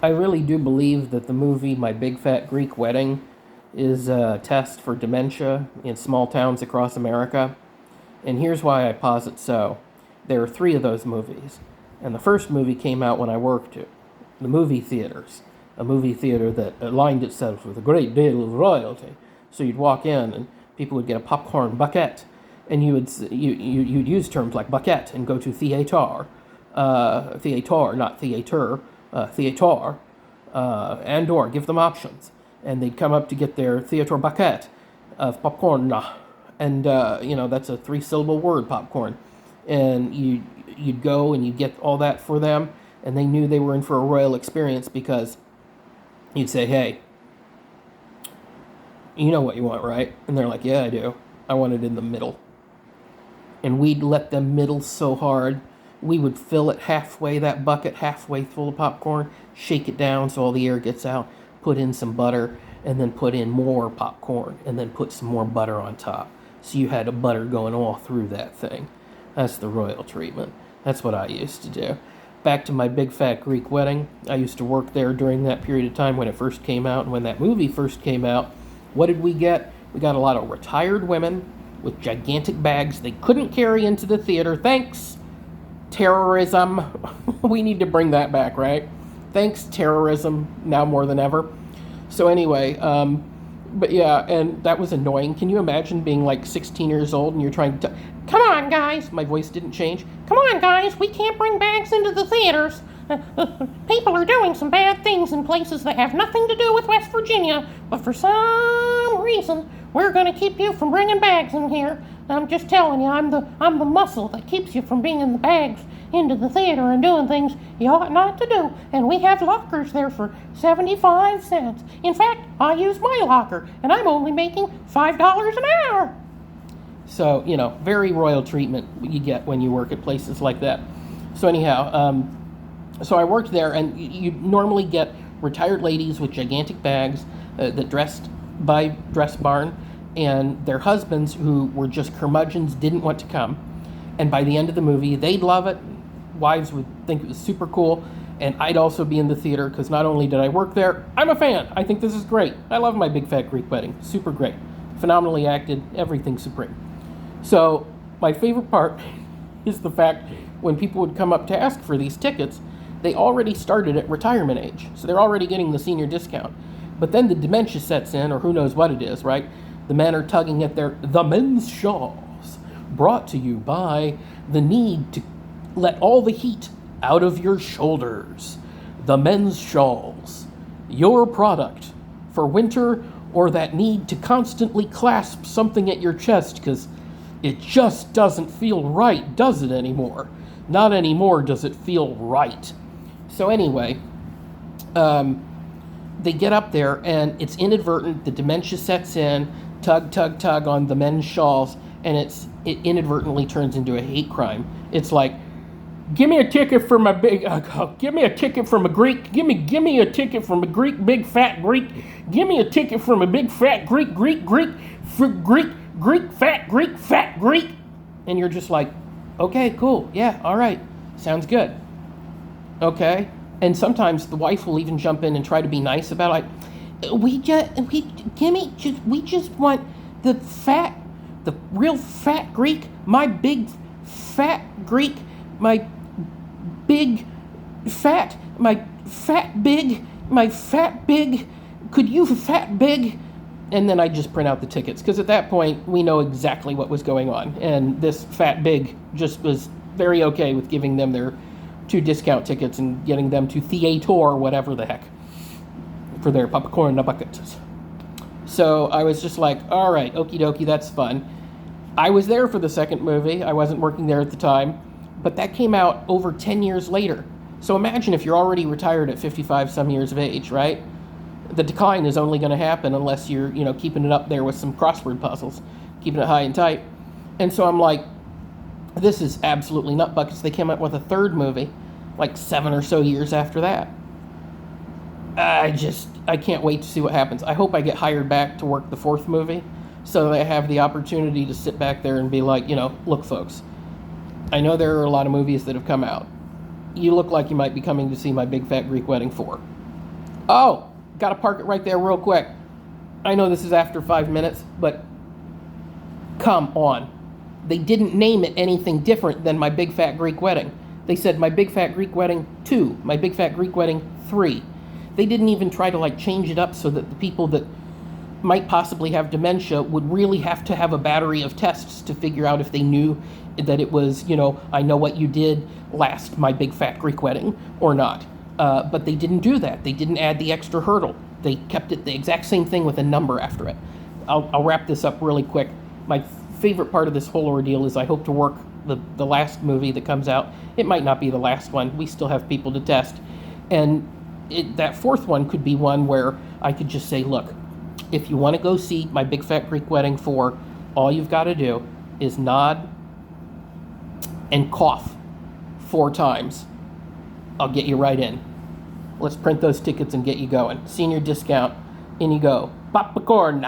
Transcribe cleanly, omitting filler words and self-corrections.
I really do believe that the movie My Big Fat Greek Wedding is a test for dementia in small towns across America. And here's why I posit so. There are three of those movies. And the first movie came out when I worked at the movie theaters, a movie theater that aligned itself with a great deal of royalty. So you'd walk in and people would get a popcorn bucket, and you'd use terms like bucket and go to theater, theater, not theater, theater, and or give them options. And they'd come up to get their theater bucket of popcorn, and that's a three-syllable word, popcorn. And you'd go and you'd get all that for them, and they knew they were in for a royal experience because you'd say, hey, you know what you want, right? And they're like, yeah, I do. I want it in the middle. And we'd let them middle so hard. We would fill it halfway, that bucket halfway full of popcorn, shake it down so all the air gets out, put in some butter, and then put in more popcorn, and then put some more butter on top. So you had a butter going all through that thing. That's the royal treatment. That's what I used to do. Back to My Big Fat Greek Wedding. I used to work there during that period of time when it first came out, and when that movie first came out. What did we get? We got a lot of retired women with gigantic bags they couldn't carry into the theater. Thanks, terrorism. We need to bring that back, right? Thanks, terrorism, now more than ever. So anyway, but yeah, and that was annoying. Can you imagine being like 16 years old and you're trying to... Come on, guys. My voice didn't change. Come on, guys. We can't bring bags into the theaters. People are doing some bad things in places that have nothing to do with West Virginia, but for some reason, we're going to keep you from bringing bags in here. I'm just telling you, I'm the muscle that keeps you from bringing the bags into the theater and doing things you ought not to do. And we have lockers there for 75 cents. In fact, I use my locker, and I'm only making $5 an hour. So, very royal treatment you get when you work at places like that. So anyhow, so I worked there, and you normally get retired ladies with gigantic bags that dressed by Dress Barn, and their husbands who were just curmudgeons didn't want to come. And by the end of the movie, they'd love it. Wives would think it was super cool, and I'd also be in the theater because not only did I work there, I'm a fan. I think this is great. I love My Big Fat Greek Wedding. Super great. Phenomenally acted. Everything supreme. So my favorite part is the fact when people would come up to ask for these tickets, they already started at retirement age. So they're already getting the senior discount. But then the dementia sets in, or who knows what it is, right? The men are tugging at the men's shawls, brought to you by the need to let all the heat out of your shoulders. The men's shawls, your product for winter or that need to constantly clasp something at your chest because it just doesn't feel right, does it anymore? Not anymore does it feel right. So anyway, they get up there and it's inadvertent. The dementia sets in, tug, tug, tug on the men's shawls, and it inadvertently turns into a hate crime. It's like, give me a ticket from a big, give me a ticket from a Greek, give me a ticket from a Greek, big fat Greek, give me a ticket from a big fat Greek, fat Greek, and you're just like, okay, cool, yeah, all right, sounds good, okay. And sometimes the wife will even jump in and try to be nice about it. We just want the real fat Greek, my big fat Greek, my big fat, my fat big, my fat big, could you fat big? And then I just print out the tickets, because at that point we know exactly what was going on. And this fat big just was very okay with giving them their 2 discount tickets and getting them to theater, whatever the heck, for their popcorn buckets. So I was just like, all right, okie dokie, that's fun. I was there for the second movie. I wasn't working there at the time, but that came out over 10 years later. So imagine if you're already retired at 55 some years of age, right? The decline is only going to happen unless you're, keeping it up there with some crossword puzzles, keeping it high and tight. And so I'm like, this is absolutely nutbuckets. They came out with a third movie, like 7 or so years after that. I can't wait to see what happens. I hope I get hired back to work the fourth movie so that I have the opportunity to sit back there and be like, look, folks, I know there are a lot of movies that have come out. You look like you might be coming to see My Big Fat Greek Wedding 4. Oh, gotta park it right there real quick. I know this is after 5 minutes, but come on. They didn't name it anything different than My Big Fat Greek Wedding. They said My Big Fat Greek Wedding 2, My Big Fat Greek Wedding 3. They didn't even try to like change it up so that the people that might possibly have dementia would really have to have a battery of tests to figure out if they knew that it was, I know what you did last My Big Fat Greek Wedding or not. But they didn't do that. They didn't add the extra hurdle. They kept it the exact same thing with a number after it. I'll wrap this up really quick. My favorite part of this whole ordeal is I hope to work the last movie that comes out. It might not be the last one. We still have people to test. And that fourth one could be one where I could just say, look, if you want to go see My Big Fat Greek Wedding 4, all you've got to do is nod and cough 4 times. I'll get you right in. Let's print those tickets and get you going. Senior discount. In you go. Popcorn.